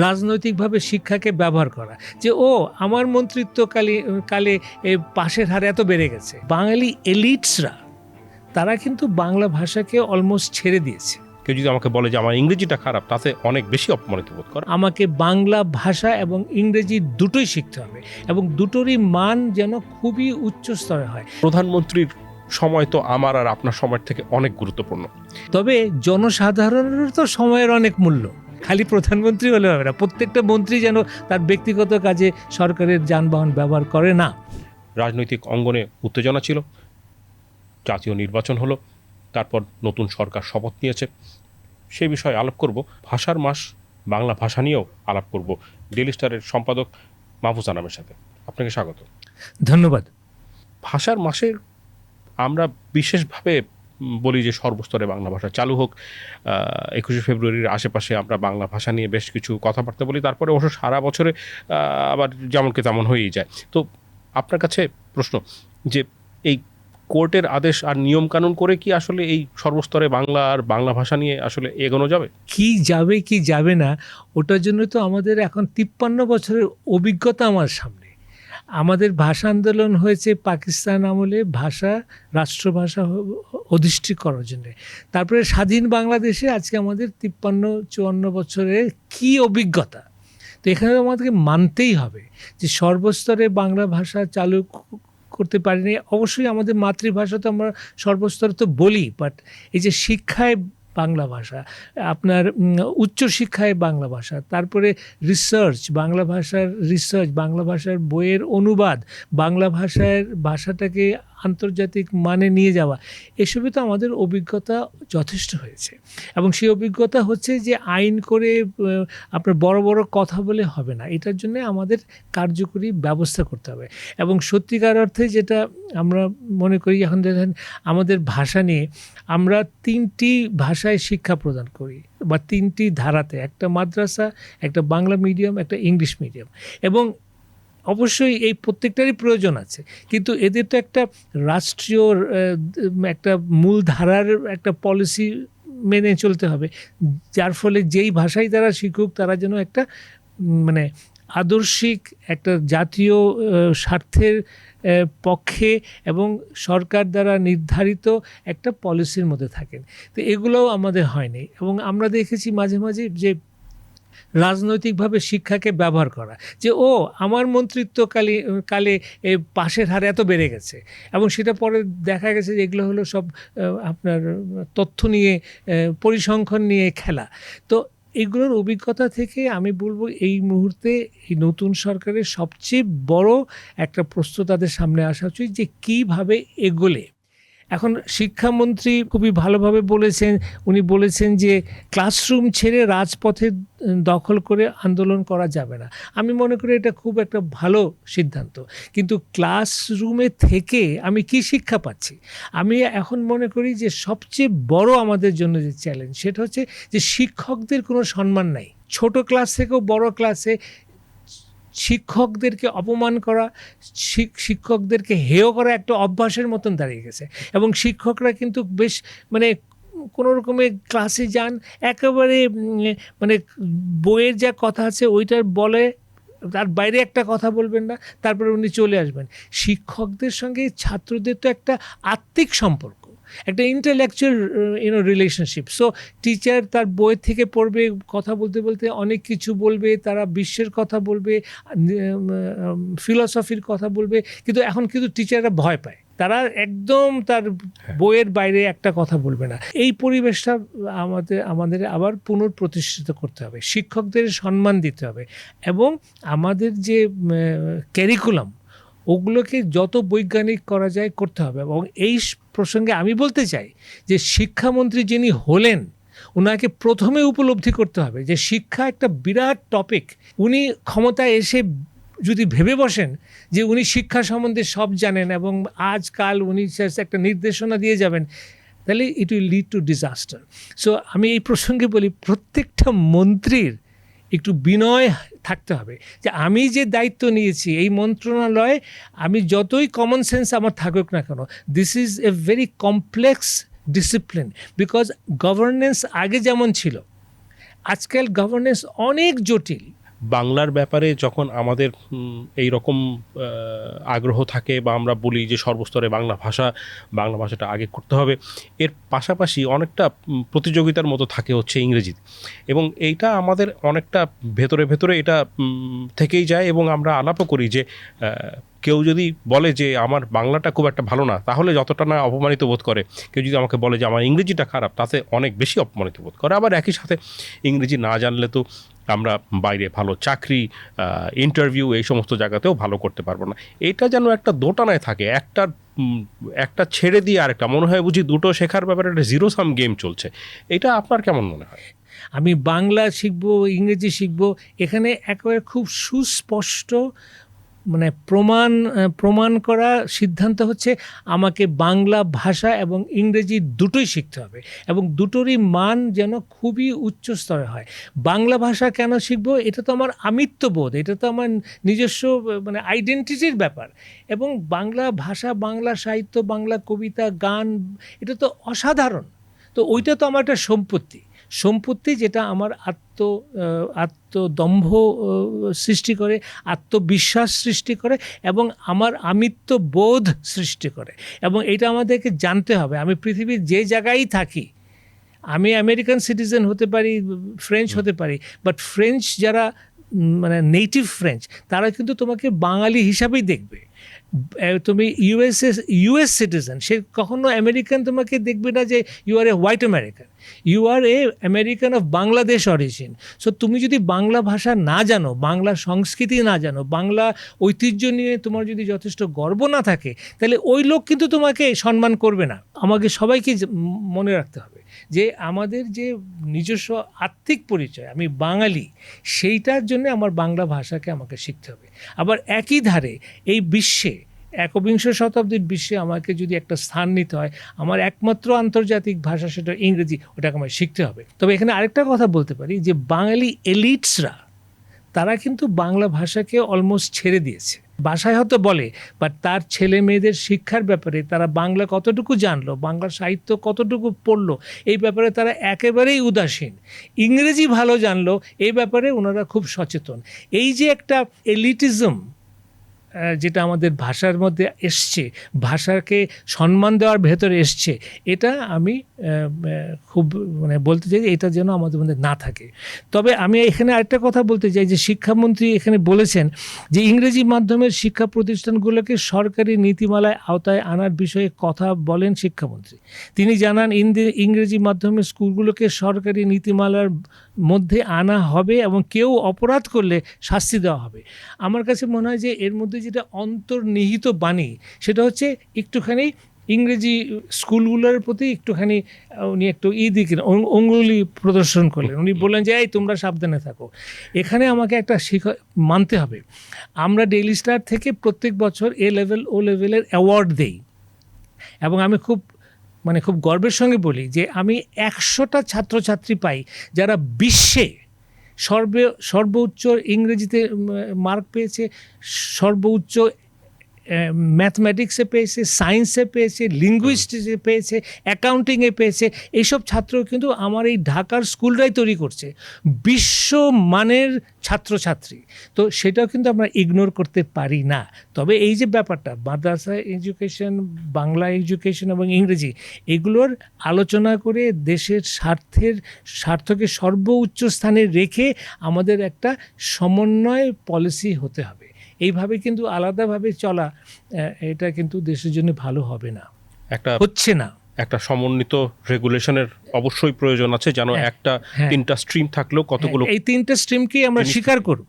রাজনৈতিকভাবে শিক্ষাকে ব্যবহার করা, যে আমার কালে পাশের হার এত বেড়ে গেছে। বাঙালি এলিটসরা তারা কিন্তু বাংলা ভাষাকে অলমোস্ট ছেড়ে দিয়েছে। কেউ যদি আমাকে বলে যে আমার ইংরেজিটা খারাপ, তাতে অনেক বেশি অপমানিত বোধ করে। আমাকে বাংলা ভাষা এবং ইংরেজি দুটোই শিখতে হবে এবং দুটোরই মান যেন খুবই উচ্চ স্তরে হয়। প্রধানমন্ত্রীর সময় তো আমার আর আপনার সময়ের থেকে অনেক গুরুত্বপূর্ণ। তবে জনসাধারণের তো সময়ের অনেক মূল্য, খালি প্রধানমন্ত্রী হলে হবে না। প্রত্যেকটা মন্ত্রী যেন তার ব্যক্তিগত কাজে সরকারের যানবাহন ব্যবহার করে না। রাজনৈতিক অঙ্গনে উত্তেজনা ছিল, জাতীয় নির্বাচন হলো, তারপর নতুন সরকার শপথ নিয়েছে। সেই বিষয়ে আলাপ করব। ভাষার মাস, বাংলা ভাষা নিয়েও আলাপ করব ডেইলি স্টারের সম্পাদক মাহফুজ আনামের সাথে। আপনাকে স্বাগত। ধন্যবাদ। ভাষার মাসে আমরা বিশেষভাবে বলি যে সর্বস্তরে বাংলা ভাষা চালু হোক। 21শে ফেব্রুয়ারির আশেপাশে আমরা বাংলা ভাষা নিয়ে বেশ কিছু কথাবার্তা বলি, তারপরে অবশ্য সারা বছরে আবার যেমনকে তেমন হয়েই যায়। তো আপনার কাছে প্রশ্ন, যে এই কোর্টের আদেশ আর নিয়মকানুন করে কি আসলে এই সর্বস্তরে বাংলা আর বাংলা ভাষা নিয়ে আসলে এগোনো যাবে? কি যাবে কি যাবে না, ওটার জন্য তো আমাদের এখন 53 বছরের অভিজ্ঞতা আমার সামনে। আমাদের ভাষা আন্দোলন হয়েছে পাকিস্তান আমলে রাষ্ট্রভাষা অধিষ্ঠিত করার জন্য। তারপরে স্বাধীন বাংলাদেশে আজকে আমাদের 53-54 বছরের কি অভিজ্ঞতা। তো এখানে আমাদেরকে মানতেই হবে যে সর্বস্তরে বাংলা ভাষা চালু করতে পারিনি। অবশ্যই আমাদের মাতৃভাষা তো আমরা সর্বস্তরে তো বলি, বাট এই যে শিক্ষায় বাংলা ভাষা, আপনার উচ্চশিক্ষায় বাংলা ভাষা, তারপরে রিসার্চ, বাংলা ভাষার বইয়ের অনুবাদ, বাংলা ভাষাটাকে আন্তর্জাতিক মানে নিয়ে যাওয়া, এসবই তো আমাদের অভিজ্ঞতা যথেষ্ট হয়েছে। এবং সেই অভিজ্ঞতা হচ্ছে যে আইন করে আপনার বড় বড় কথা বলে হবে না, এটার জন্য আমাদের কার্যকরী ব্যবস্থা করতে হবে। এবং সত্যিকার অর্থে যেটা আমরা মনে করি, এখন দেখেন আমাদের ভাষা নিয়ে আমরা 3টি ভাষায় শিক্ষা প্রদান করি, বা 3টি ধারাতে, একটা মাদ্রাসা, একটা বাংলা মিডিয়াম, একটা ইংলিশ মিডিয়াম। এবং অবশ্যই এই প্রত্যেকটারই প্রয়োজন আছে, কিন্তু এদের তো একটা রাষ্ট্রীয় একটা মূল ধারার একটা পলিসি মেনে চলতে হবে, যার ফলে যেই ভাষাই তারা শিখুক তারা যেন একটা মানে আদর্শিক একটা জাতীয় স্বার্থের পক্ষে এবং সরকার দ্বারা নির্ধারিত একটা পলিসির মধ্যে থাকেন। তো এগুলোও আমাদের হয়নি। এবং আমরা দেখেছি মাঝে মাঝে যে রাজনৈতিকভাবে শিক্ষাকে ব্যবহার করা, যে আমার কালে পাশের হার এত বেড়ে গেছে, এবং সেটা পরে দেখা গেছে যে এগুলো হলো সব আপনার তথ্য নিয়ে, পরিসংখ্যান নিয়ে খেলা। তো এগুলোর অভিজ্ঞতা থেকে আমি বলবো এই মুহূর্তে এই নতুন সরকারের সবচেয়ে বড় একটা প্রশ্ন তাদের সামনে আসা উচিত যে কীভাবে এগোলে। এখন শিক্ষামন্ত্রী খুবই ভালোভাবে বলেছেন, উনি বলেছেন যে ক্লাসরুম ছেড়ে রাজপথে দখল করে আন্দোলন করা যাবে না। আমি মনে করি এটা খুব একটা ভালো সিদ্ধান্ত, কিন্তু ক্লাসরুমে থেকে আমি কি শিক্ষা পাচ্ছি? আমি এখন মনে করি যে সবচেয়ে বড় আমাদের জন্য যে চ্যালেঞ্জ, সেটা হচ্ছে যে শিক্ষকদের কোনো সম্মান নাই। ছোট ক্লাস থেকেও বড় ক্লাসে শিক্ষকদেরকে অপমান করা, শিক্ষকদেরকে হেয় করা একটা অভ্যাসের মতন দাঁড়িয়ে গেছে। এবং শিক্ষকরা কিন্তু বেশ কোনো রকমের ক্লাসে যান, একেবারে বইয়ের যা কথা আছে ওইটার বলে, তার বাইরে একটা কথা বলবেন না, তারপরে উনি চলে আসবেন। শিক্ষকদের সঙ্গে ছাত্রদের তো একটা আত্মিক সম্পর্ক, একটা ইন্টেলেকচুয়াল রিলেশনশিপ। সো টিচার তার বই থেকে পড়বে, কথা বলতে বলতে অনেক কিছু বলবে, তারা বিশ্বের কথা বলবে, ফিলসফির কথা বলবে, কিন্তু এখন কিন্তু টিচাররা ভয় পায়, তারা একদম তার বইয়ের বাইরে একটা কথা বলবে না। এই পরিবেশটা আমাদের আবার পুনঃপ্রতিষ্ঠিত করতে হবে, শিক্ষকদের সম্মান দিতে হবে, এবং আমাদের যে ক্যারিকুলাম ওগুলোকে যত বৈজ্ঞানিক করা যায় করতে হবে। এবং এই প্রসঙ্গে আমি বলতে চাই যে শিক্ষামন্ত্রী যিনি হলেন, ওনাকে প্রথমে উপলব্ধি করতে হবে যে শিক্ষা একটা বিরাট টপিক। উনি ক্ষমতায় এসে যদি ভেবে বসেন যে উনি শিক্ষা সম্বন্ধে সব জানেন এবং আজকাল উনি একটা নির্দেশনা দিয়ে যাবেন, তাহলে it will lead to disaster. So আমি এই প্রসঙ্গে বলি, প্রত্যেকটা মন্ত্রীর একটু বিনয় থাকতে হবে যে আমি যে দায়িত্ব নিয়েছি এই মন্ত্রণালয়ে, আমি যতই কমন সেন্স আমার থাকুক না কেন, this is a very complex discipline, because governance আগে যেমন ছিল আজকাল গভর্নেন্স অনেক জটিল। বাংলার ব্যাপারে যখন আমাদের এই রকম আগ্রহ থাকে বা আমরা বলি যে সর্বস্তরে বাংলা ভাষাটা আগে করতে হবে, এর পাশাপাশি অনেকটা প্রতিযোগিতার মতো থাকে হচ্ছে ইংরেজিতে, এবং এইটা আমাদের অনেকটা ভেতরে এটা থেকেই যায়, এবং আমরা আলাপও করি যে কেউ যদি বলে যে আমার বাংলাটা খুব একটা ভালো না, তাহলে যতটা না অপমানিত বোধ করে, কেউ যদি আমাকে বলে যে আমার ইংরেজিটা খারাপ, তাতে অনেক বেশি অপমানিত বোধ করে। আবার একই সাথে ইংরেজি না জানলে তো আমরা বাইরে ভালো চাকরি, ইন্টারভিউ, এই সমস্ত জায়গাতেও ভালো করতে পারবো না। এটা যেন একটা দোটানায় থাকে, একটা ছেড়ে দিয়ে আরেকটা, মনে হয় বুঝি দুটো শেখার ব্যাপারে একটা জিরো সাম গেম চলছে। এটা আপনার কেমন মনে হয়? আমি বাংলা শিখবো, ইংরেজি শিখবো, এখানে একেবারে খুব সুস্পষ্ট মানে প্রমাণ করা সিদ্ধান্ত হচ্ছে আমাকে বাংলা ভাষা এবং ইংরেজি দুটোই শিখতে হবে, এবং দুটোরই মান যেন খুবই উচ্চ স্তরে হয়। বাংলা ভাষা কেন শিখবো? এটা তো আমার আমিত্ববোধ, এটা তো আমার নিজস্ব মানে আইডেন্টিটির ব্যাপার। এবং বাংলা ভাষা, বাংলা সাহিত্য, বাংলা কবিতা, গান, এটা তো অসাধারণ। তো ওইটা তো আমার একটা সম্পত্তি, যেটা আমার আত্মদম্ভ সৃষ্টি করে, আত্মবিশ্বাস সৃষ্টি করে, এবং আমার আমিত্ববোধ সৃষ্টি করে। এবং এটা আমাদেরকে জানতে হবে। আমি পৃথিবীর যে জায়গায় থাকি, আমি আমেরিকান সিটিজেন হতে পারি, ফ্রেঞ্চ হতে পারি, বাট ফ্রেঞ্চ যারা মানে নেটিভ ফ্রেঞ্চ, তারা কিন্তু তোমাকে বাঙালি হিসাবেই দেখবে। তুমি ইউএস সিটিজেন, সে কখনো আমেরিকান তোমাকে দেখবে না যে you are a white American, you are a American of Bangladesh origin. So তুমি যদি বাংলা ভাষা না জানো, বাংলা সংস্কৃতি না জানো, বাংলা ঐতিহ্য নিয়ে তোমার যদি যথেষ্ট গর্ব না থাকে, তাহলে ওই লোক কিন্তু তোমাকে সম্মান করবে না। আমাকে সবাইকে মনে রাখতে হবে যে আমাদের যে নিজস্ব আত্মিক পরিচয়, আমি বাঙালি, সেইটার জন্য আমার বাংলা ভাষাকে আমাকে শিখতে হবে। আবার একই ধারে এই বিশ্বে, একবিংশ শতাব্দীর বিশ্বে আমাকে যদি একটা স্থান নিতে হয়, আমার একমাত্র আন্তর্জাতিক ভাষা সেটা ইংরেজি, ওটাকে আমায় শিখতে হবে। তবে এখানে আরেকটা কথা বলতে পারি যে বাঙালি এলিটসরা, তারা কিন্তু বাংলা ভাষাকে অলমোস্ট ছেড়ে দিয়েছে। ভাষায় হয়তো বলে, বাট তার ছেলে মেয়েদের শিক্ষার ব্যাপারে তারা বাংলা কতটুকু জানলো, বাংলা সাহিত্য কতটুকু পড়লো, এই ব্যাপারে তারা একেবারেই উদাসীন। ইংরেজি ভালো জানলো, এই ব্যাপারে ওনারা খুব সচেতন। এই যে একটা এলিটিজম যেটা আমাদের ভাষার মধ্যে এসছে, ভাষাকে সম্মান দেওয়ার ভেতরে এসছে, এটা আমি খুব মানে বলতে চাই এটা যেন আমাদের মধ্যে না থাকে। তবে আমি এখানে আরেকটা কথা বলতে চাই যে শিক্ষামন্ত্রী এখানে বলেছেন যে ইংরেজি মাধ্যমের শিক্ষা প্রতিষ্ঠানগুলোকে সরকারি নীতিমালায় আওতায় আনার বিষয়ে কথা বলেন শিক্ষামন্ত্রী। তিনি জানান ইংরেজি মাধ্যমের স্কুলগুলোকে সরকারি নীতিমালার মধ্যে আনা হবে এবং কেউ অপরাধ করলে শাস্তি দেওয়া হবে। আমার কাছে মনে হয় যে এর মধ্যে যেটা অন্তর্নিহিত বাণী, সেটা হচ্ছে একটুখানি ইংরেজি স্কুলগুলোর প্রতি একটুখানি উনি একটু অঙ্গুলি প্রদর্শন করলেন। উনি বললেন যে এই তোমরা সাবধানে থাকো। এখানে আমাকে একটা মানতে হবে, আমরা ডেইলি স্টার থেকে প্রত্যেক বছর এ লেভেল ও লেভেলের অ্যাওয়ার্ড দেই, এবং আমি খুব গর্বের সঙ্গে বলি যে আমি 100টা ছাত্রছাত্রী পাই যারা বিশ্বে সর্বোচ্চ ইংরেজিতে মার্ক পেয়েছে, সর্বোচ্চ ম্যাথমেটিক্সে পেয়েছে, সায়েন্সে পেয়েছে, লিঙ্গুইস্টিক্সে পেয়েছে, অ্যাকাউন্টিংয়ে পেয়েছে। এইসব ছাত্র কিন্তু আমার এই ঢাকার স্কুলরাই তৈরি করছে বিশ্বমানের ছাত্রছাত্রী। তো সেটাও কিন্তু আমরা ইগনোর করতে পারি না। তবে এই যে ব্যাপারটা মাদ্রাসা এডুকেশন, বাংলা এডুকেশন এবং ইংরেজি, এগুলোর আলোচনা করে দেশের স্বার্থকে সর্বোচ্চ স্থানে রেখে আমাদের একটা সমন্বয় পলিসি হতে হবে। এইভাবে কিন্তু আলাদাভাবে চলা, এটা কিন্তু দেশের জন্য ভালো হবে না, হচ্ছে না। একটা সমন্বিত রেগুলেশনের অবশ্যই প্রয়োজন আছে, যেন একটা 3টা স্ট্রিম থাকলেও কতগুলো, এই 3টা স্ট্রিমকেই আমরা স্বীকার করব,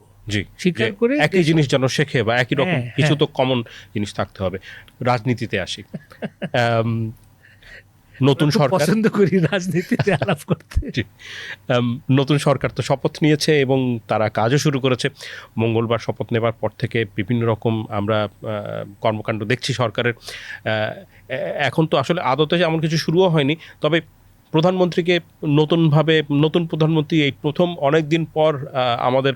স্বীকার করে একই জিনিস যেন শেখে বা একই রকম কিছু তো কমন জিনিস থাকতে হবে। রাজনীতিতে আসি। নতুন সরকার, পছন্দ করি রাজনীতিতে আলাপ করতে। নতুন সরকার তো শপথ নিয়েছে এবং তারা কাজও শুরু করেছে। মঙ্গলবার শপথ নেবার পর থেকে বিভিন্ন রকম আমরা কর্মকাণ্ড দেখছি সরকারের। এখন তো আসলে আদতে এমন কিছু শুরুও হয়নি, তবে প্রধানমন্ত্রীকে নতুন প্রধানমন্ত্রী এই প্রথম অনেক দিন পর আমাদের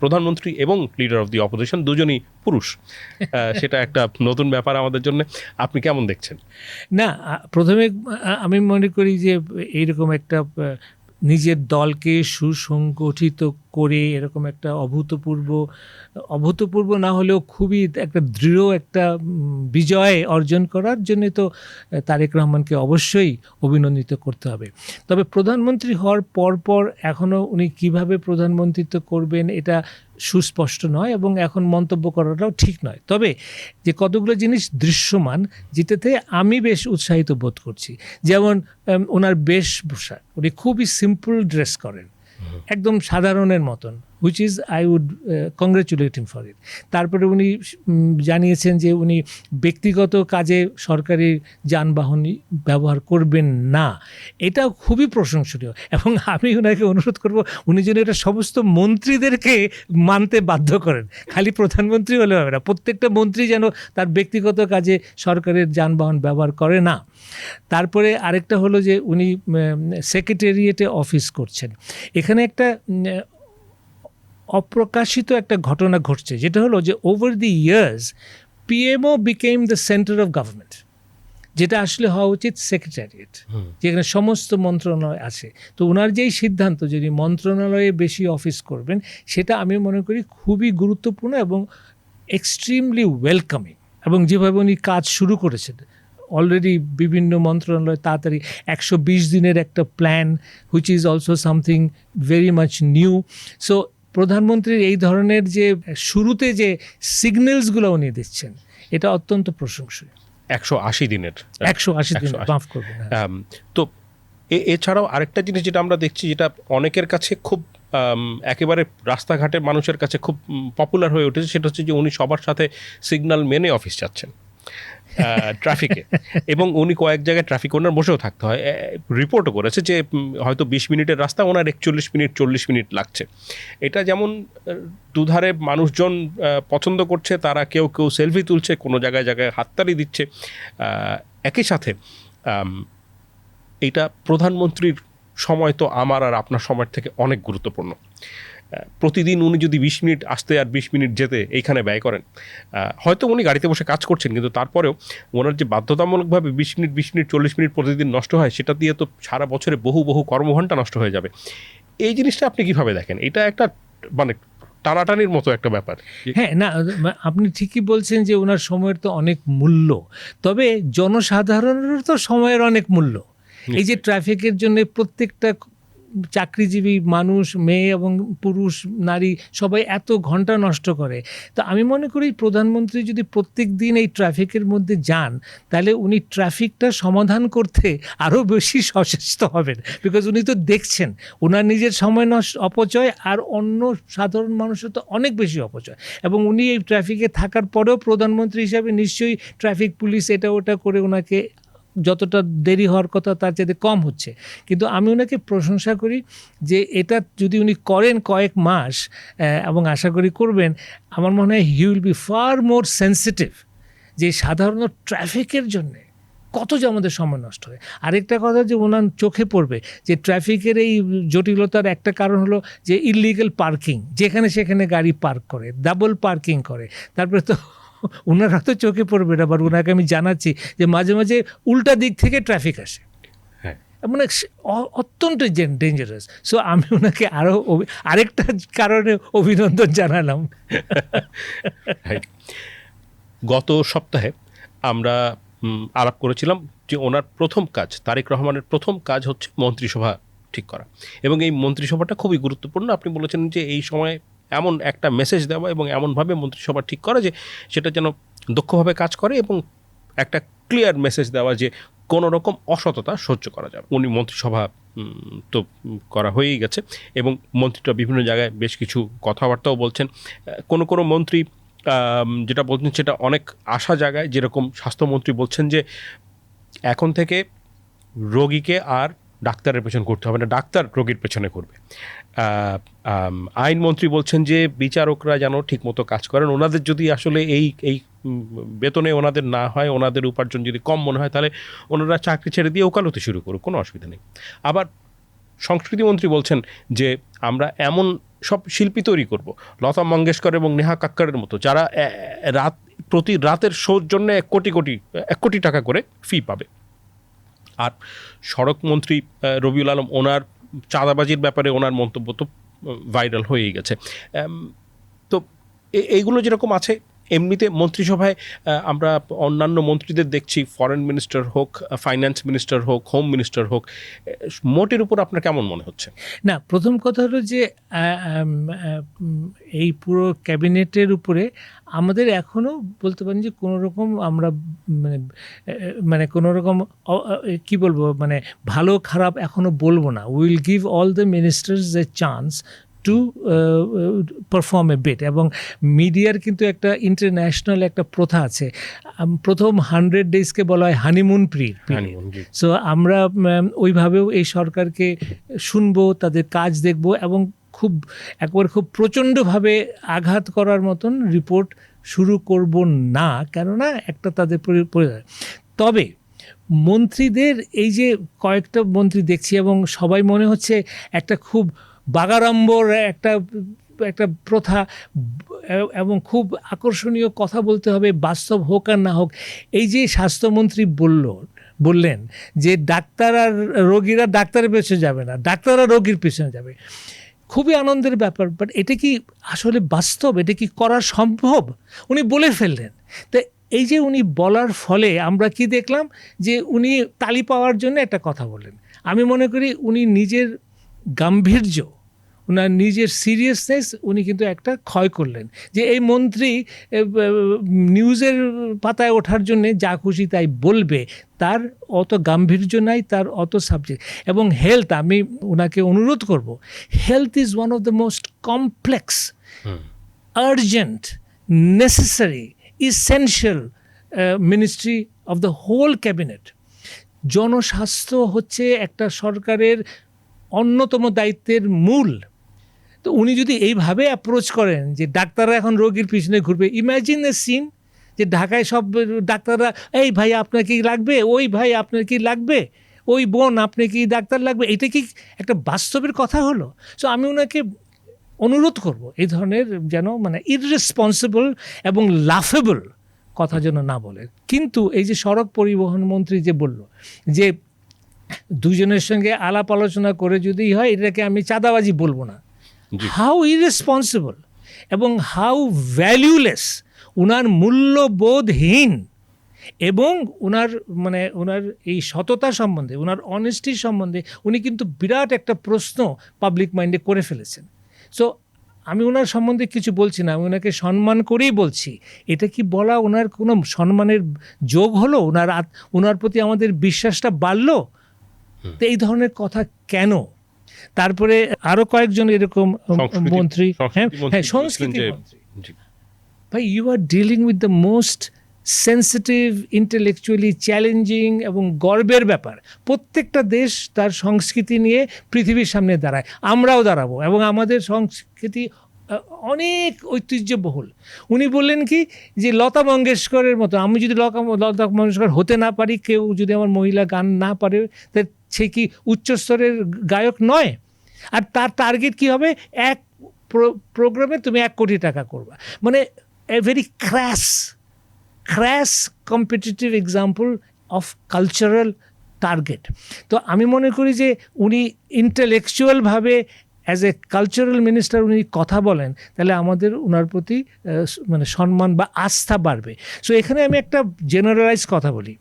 প্রধানমন্ত্রী এবং লিডার অফ দি অপোজিশন দুজনই পুরুষ। সেটা একটা নতুন ব্যাপার আমাদের জন্য। আপনি কেমন দেখছেন? না, প্রথমে আমি মনে করি যে এইরকম একটা নিজের দলকে সুসংগঠিত করে এরকম একটা অভূতপূর্ব না হলেও খুবই একটা দৃঢ় একটা বিজয় অর্জন করার জন্য তো তারেক রহমানকে অবশ্যই অভিনন্দিত করতে হবে। তবে প্রধানমন্ত্রী হওয়ার পরপর এখনও উনি কিভাবে প্রধানমন্ত্রিত্ব করবেন এটা সুস্পষ্ট নয়, এবং এখন মন্তব্য করাটাও ঠিক নয়। তবে যে কতগুলো জিনিস দৃশ্যমান যেটাতে আমি বেশ উৎসাহিত বোধ করছি, যেমন ওনার বেশভূষা, উনি খুবই সিম্পল ড্রেস করেন, একদম সাধারণের মতন, which is I would congratulate him for it. তারপরে উনি জানিয়েছেন যে উনি ব্যক্তিগত কাজে সরকারি যানবাহন ব্যবহার করবেন না, এটা খুবই প্রশংসনীয়, এবং আমি ওনাকে অনুরোধ করব উনি যেন এটা সমস্ত মন্ত্রীদেরকে মানতে বাধ্য করেন, খালি প্রধানমন্ত্রী হলে হবে না, প্রত্যেকটা মন্ত্রী যেন তার ব্যক্তিগত কাজে সরকারের যানবাহন ব্যবহার করে না। তারপরে আরেকটা হলো যে উনি সেক্রেটারিয়েটে অফিস করছেন, এখানে একটা অপ্রকাশিত একটা ঘটনা ঘটছে, যেটা হলো যে over the years PMO became the centre of government, যেটা আসলে হওয়া উচিত সেক্রেটারিয়েট, যেখানে সমস্ত মন্ত্রণালয় আছে। তো ওনার যেই সিদ্ধান্ত যদি মন্ত্রণালয়ে বেশি অফিস করবেন, সেটা আমি মনে করি খুবই গুরুত্বপূর্ণ এবং এক্সট্রিমলি ওয়েলকামিং। এবং যেভাবে উনি কাজ শুরু করেছেন অলরেডি বিভিন্ন মন্ত্রণালয় তাড়াতাড়ি 120 দিনের একটা plan, which is also something very much new. So প্রধানমন্ত্রীর এই ধরনের যে শুরুতে যে সিগন্যালসগুলো উনি দিচ্ছেন, এটা অত্যন্ত প্রশংসনীয়। 180 দিনের 180 দিন, মাফ করবেন। তো এছাড়াও আরেকটা জিনিস যেটা আমরা দেখছি, যেটা অনেকের কাছে খুব একেবারে রাস্তাঘাটে মানুষের কাছে খুব পপুলার হয়ে উঠেছে, সেটা হচ্ছে যে উনি সবার সাথে সিগন্যাল মেনে অফিস যাচ্ছেন ট্রাফিকে, এবং উনি কয়েক জায়গায় ট্রাফিক ওনার বসেও থাকতে হয়। রিপোর্টও করেছে যে হয়তো 20 মিনিটের রাস্তা ওনার 41 মিনিট 40 মিনিট লাগছে। এটা যেমন দুধারে মানুষজন পছন্দ করছে, তারা কেউ কেউ সেলফি তুলছে, কোনো জায়গায় জায়গায় হাততালি দিচ্ছে। একই সাথে এইটা প্রধানমন্ত্রীর সময় তো আমার আর আপনার সময়ের থেকে অনেক গুরুত্বপূর্ণ। প্রতিদিন উনি যদি 20 মিনিট আসতে আর 20 মিনিট যেতে এইখানে ব্যয় করেন, হয়তো উনি গাড়িতে বসে কাজ করছেন, কিন্তু তারপরেও ওনার যে বাধ্যতামূলকভাবে 20 মিনিট 20 মিনিট 40 মিনিট প্রতিদিন নষ্ট হয়, সেটা দিয়ে তো সারা বছরে বহু বহু কর্মঘণ্টা নষ্ট হয়ে যাবে। এই জিনিসটা আপনি কিভাবে দেখেন? এটা একটা মানে টানাটানির মতো একটা ব্যাপার। হ্যাঁ, না, আপনি ঠিকই বলছেন যে ওনার সময়ের তো অনেক মূল্য, তবে জনসাধারণের তো সময়ের অনেক মূল্য। এই যে ট্রাফিকের জন্য প্রত্যেকটা চাকরিজীবী মানুষ, মেয়ে এবং পুরুষ নারী সবাই এত ঘন্টা নষ্ট করে। তো আমি মনে করি প্রধানমন্ত্রী যদি প্রত্যেক দিন এই ট্রাফিকের মধ্যে যান, তাহলে উনি ট্রাফিকটা সমাধান করতে আরও বেশি সচেষ্ট হবেন, বিকজ উনি তো দেখছেন ওনার নিজের সময় অপচয় আর অন্য সাধারণ মানুষের তো অনেক বেশি অপচয়। এবং উনি এই ট্রাফিকে থাকার পরেও প্রধানমন্ত্রী হিসাবে নিশ্চয়ই ট্রাফিক পুলিশ এটা ওটা করে ওনাকে যতটা দেরি হওয়ার কথা তার চেয়ে কম হচ্ছে। কিন্তু আমি ওনাকে প্রশংসা করি যে এটা যদি উনি করেন কয়েক মাস, এবং আশা করি করবেন, আমার মনে হয় he will be far more sensitive যে সাধারণত ট্রাফিকের জন্যে কত যে আমাদের সময় নষ্ট হয়। আরেকটা কথা যে ওনার চোখে পড়বে যে ট্রাফিকের এই জটিলতার একটা কারণ হলো যে ইললিগাল পার্কিং, যেখানে সেখানে গাড়ি পার্ক করে, ডাবল পার্কিং করে। তারপরে তো ওনার হয়তো চোখে পড়বে না, বাট ওনাকে আমি জানাচ্ছি যে মাঝে মাঝে উল্টা দিক থেকে ট্রাফিক আসে, মানে অত্যন্ত ডেঞ্জারাস। সো আমি ওনাকে আরও আরেকটা কারণে অভিনন্দন জানালাম। গত সপ্তাহে আমরা আলাপ করেছিলাম যে ওনার প্রথম কাজ, তারেক রহমানের প্রথম কাজ হচ্ছে মন্ত্রিসভা ঠিক করা, এবং এই মন্ত্রিসভাটা খুবই গুরুত্বপূর্ণ। আপনি বলেছেন যে এই সময় এমন একটা মেসেজ দেওয়া এবং এমনভাবে মন্ত্রিসভা ঠিক করা যে সেটা যেন দক্ষভাবে কাজ করে, এবং একটা ক্লিয়ার মেসেজ দেওয়া যে কোনো রকম অসততা সহ্য করা যাবে। উনি মন্ত্রিসভা তো করা হয়েই গেছে, এবং মন্ত্রীরা বিভিন্ন জায়গায় বেশ কিছু কথাবার্তাও বলছেন। কোনো কোনো মন্ত্রী যেটা বলছেন সেটা অনেক আশা জায়গায়, যেরকম স্বাস্থ্যমন্ত্রী বলছেন যে এখন থেকে রোগীকে আর ডাক্তারের পেছনে করতে হবে না, ডাক্তার রোগীর পেছনে করবে। আইনমন্ত্রী বলছেন যে বিচারকরা যেন ঠিকমতো কাজ করেন, ওনাদের যদি আসলে এই বেতনে ওনাদের না হয়, ওনাদের উপার্জন যদি কম মনে হয়, তাহলে ওনারা চাকরি ছেড়ে দিয়ে ওকালতি শুরু করুক, কোনো অসুবিধা নেই। আবার সংস্কৃতিমন্ত্রী বলছেন যে আমরা এমন সব শিল্পী তৈরি করব, লতা মঙ্গেশকর এবং নেহা কাক্করের মতো, যারা প্রতি রাতের শোর জন্য 1 কোটি টাকা করে ফি পাবে। আর সড়কমন্ত্রী রবিউল আলম ওনার চাঁদাবাজির ব্যাপারে ওনার মন্তব্য তো ভাইরাল হয়েই গেছে। তো এইগুলো যেরকম আছে, এমনিতে মন্ত্রিসভায় আমরা অন্যান্য মন্ত্রীদের দেখছি, ফরেন মিনিস্টার হোক, ফাইন্যান্স মিনিস্টার হোক, হোম মিনিস্টার হোক, মোটের উপর আপনার কেমন মনে হচ্ছে? না, প্রথম কথা হলো যে এই পুরো ক্যাবিনেটের উপরে আমাদের এখনও বলতে পারেন যে কোনো রকম আমরা মানে কোনো রকম কী বলবো, মানে ভালো খারাপ এখনও বলবো না। Will give all the ministers a chance to perform a bit. এবং মিডিয়ার কিন্তু একটা ইন্টারন্যাশনাল একটা প্রথা আছে, প্রথম 100 ডেজকে বলা হয় হানিমুন পিরিয়ড। সো আমরা ওইভাবেও এই সরকারকে শুনবো, তাদের কাজ দেখব এবং একবার খুব প্রচণ্ডভাবে আঘাত করার মতন রিপোর্ট শুরু করব না, কেননা একটা তাদের তবে মন্ত্রীদের এই যে কয়েকটা মন্ত্রী দেখছি এবং সবাই মনে হচ্ছে একটা খুব বাগাড়ম্বর একটা প্রথা এবং খুব আকর্ষণীয় কথা বলতে হবে, বাস্তব হোক আর না হোক। এই যে স্বাস্থ্যমন্ত্রী বললেন যে ডাক্তার আর রোগীরা ডাক্তারের পেছনে যাবে না, ডাক্তাররা রোগীর পেছনে যাবে, খুবই আনন্দের ব্যাপার। বাট এটা কি আসলে বাস্তব? এটা কি করা সম্ভব? উনি বলে ফেললেন। তো এই যে উনি বলার ফলে আমরা কি দেখলাম, যে উনি তালি পাওয়ার জন্য একটা কথা বললেন। আমি মনে করি উনি নিজের গাম্ভীর্য, ওনার নিজের সিরিয়াসনেস উনি কিন্তু একটা ক্ষয় করলেন। যে এই মন্ত্রী নিউজের পাতায় ওঠার জন্যে যা খুশি তাই বলবে, তার অত গাম্ভীর্য নাই, তার অত সাবজেক্ট। এবং হেলথ, আমি ওনাকে অনুরোধ করব, health is one of the most complex, urgent, necessary, essential ministry of the whole cabinet. জনস্বাস্থ্য হচ্ছে একটা সরকারের অন্যতম দায়িত্বের মূল। তো উনি যদি এইভাবে অ্যাপ্রোচ করেন যে ডাক্তাররা এখন রোগীর পিছনে ঘুরবে, ইম্যাজিন এ সিন যে ঢাকায় সব ডাক্তাররা, এই ভাই আপনার কি লাগবে, ওই ভাই আপনার কি লাগবে, ওই বোন আপনি কি ডাক্তার লাগবে, এটা কি একটা বাস্তবের কথা হলো? সো আমি ওনাকে অনুরোধ করব এই ধরনের যেন মানে ইররেসপন্সিবল এবং লাফেবল কথা যেন না বলে। কিন্তু এই যে সড়ক পরিবহন মন্ত্রী যে বলল যে দুজনের সঙ্গে আলাপ আলোচনা করে যদি হয়, এটাকে আমি চাঁদাবাজি বলবো না। হাউ ইররেসপন্সিবল এবং হাউ ভ্যালুলেস, ওনার মূল্যবোধহীন, এবং ওনার এই সততা সম্বন্ধে, ওনার অনেস্টির সম্বন্ধে উনি কিন্তু বিরাট একটা প্রশ্ন পাবলিক মাইন্ডে করে ফেলেছেন। সো আমি ওনার সম্বন্ধে কিছু বলছি না, আমি ওনাকে সম্মান করেই বলছি। এটা কি বলা ওনার কোনো সম্মানের যোগ হলো? ওনার প্রতি আমাদের বিশ্বাসটা বাড়লো? তো এই ধরনের কথা কেন? তারপরে আরো কয়েকজন এরকম মন্ত্রী, হ্যাঁ সংস্কৃতি মন্ত্রী, ভাই you are dealing with the most sensitive, intellectually challenging এবং গর্বের ব্যাপার। প্রত্যেকটা দেশ তার সংস্কৃতি নিয়ে পৃথিবীর সামনে দাঁড়ায়, আমরাও দাঁড়াবো, এবং আমাদের সংস্কৃতি অনেক ঐতিহ্যবহুল। উনি বললেন কি যে লতা মঙ্গেশকরের মতো, আমি যদি লতা মঙ্গেশকর হতে না পারি, কেউ যদি আমার মহিলা গান না পারে, তা সে কি উচ্চস্তরের গায়ক নয়? আর তার টার্গেট কি হবে? এক প্রোগ্রামে তুমি 1 কোটি টাকা করবা। মানে a very crash competitive example of cultural target. তো আমি মনে করি যে উনি ইন্টেলেকচুয়ালভাবে অ্যাজ এ কালচারাল মিনিস্টার উনি কথা বলেন, তাহলে আমাদের ওনার প্রতি মানে সম্মান বা আস্থা বাড়বে। সো এখানে আমি একটা জেনারেলাইজ কথা বলি,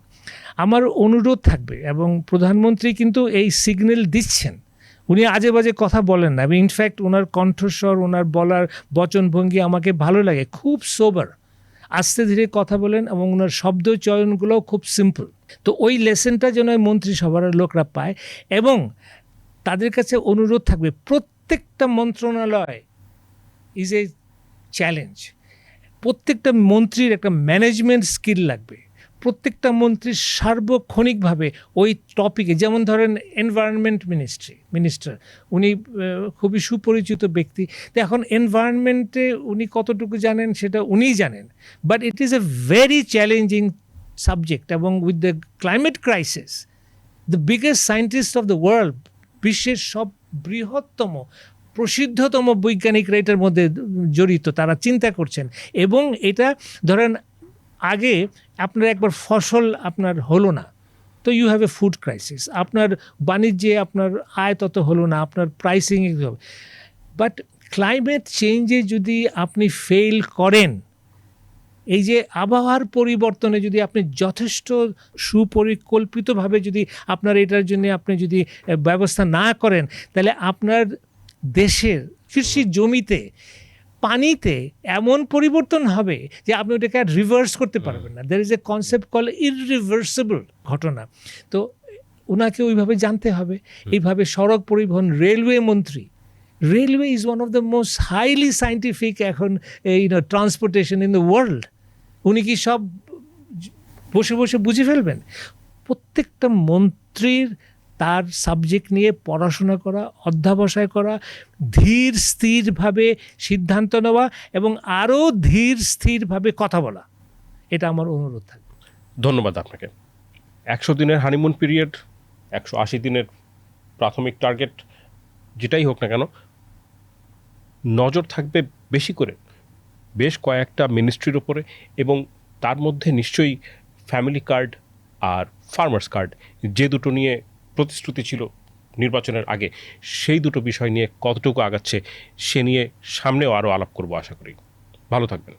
আমার অনুরোধ থাকবে, এবং প্রধানমন্ত্রী কিন্তু এই সিগন্যাল দিচ্ছেন, উনি আজে বাজে কথা বলেন না। ইনফ্যাক্ট ওনার কণ্ঠস্বর, ওনার বলার বচনভঙ্গি আমাকে ভালো লাগে, খুব সোবার, আস্তে ধীরে কথা বলেন, এবং ওনার শব্দ চয়নগুলোও খুব সিম্পল। তো ওই লেসনটা যেন মন্ত্রিসভার লোকরা পায়। এবং তাদের কাছে অনুরোধ থাকবে, প্রত্যেকটা মন্ত্রণালয় ইজ এ চ্যালেঞ্জ। প্রত্যেকটা মন্ত্রীর একটা ম্যানেজমেন্ট স্কিল লাগবে। প্রত্যেকটা মন্ত্রীর সার্বক্ষণিকভাবে ওই টপিকে, যেমন ধরেন এনভায়রনমেন্ট মিনিস্টার, উনি খুবই সুপরিচিত ব্যক্তি। তো এখন এনভায়রনমেন্টে উনি কতটুকু জানেন সেটা উনিই জানেন, but it is a very challenging subject. এবং with the climate crisis, the biggest scientist of the world, বিশ্বের সব বৃহত্তম প্রসিদ্ধতম বৈজ্ঞানিকরা এটার মধ্যে জড়িত, তারা চিন্তা করছেন। এবং এটা ধরেন আগে আপনার একবার ফসল আপনার হলো না, তো you have a food crisis, আপনার বাণিজ্যে আপনার আয় তত হলো না, আপনার প্রাইসিং হবে। বাট ক্লাইমেট চেঞ্জে যদি আপনি ফেল করেন, এই যে আবহাওয়ার পরিবর্তনে যদি আপনি যথেষ্ট সুপরিকল্পিতভাবে যদি আপনার এটার জন্য আপনি যদি ব্যবস্থা না করেন, তাহলে আপনার দেশের কৃষি জমিতে পানিতে এমন পরিবর্তন হবে যে আপনি ওটাকে আর রিভার্স করতে পারবেন না। There is a concept call irreversible ঘটনা। তো ওনাকে ওইভাবে জানতে হবে। এইভাবে সড়ক পরিবহন, রেলওয়ে মন্ত্রী, railway is one of the most highly scientific এখন ট্রান্সপোর্টেশন ইন দ্য ওয়ার্ল্ড। উনি কি সব বসে বসে বুঝে ফেলবেন? প্রত্যেকটা মন্ত্রীর তার সাবজেক্ট নিয়ে পড়াশোনা করা, অধ্যাবসায় করা, ধীর স্থিরভাবে সিদ্ধান্ত নেওয়া এবং আরও ধীর স্থিরভাবে কথা বলা, এটা আমার অনুরোধ থাকবে। ধন্যবাদ আপনাকে। 100 দিনের হানিমুন পিরিয়ড, 180 দিনের প্রাথমিক টার্গেট, যেটাই হোক না কেন, নজর থাকবে বেশি করে বেশ কয়েকটা মিনিস্ট্রির ওপরে, এবং তার মধ্যে নিশ্চয়ই family card are farmers card, যে দুটো নিয়ে প্রতিশ্রুতি ছিল নির্বাচনের আগে, সেই দুটো বিষয় নিয়ে কতটুকু আগাচ্ছে সে নিয়ে সামনেও আরও আলাপ করব আশা করি। ভালো থাকবেন।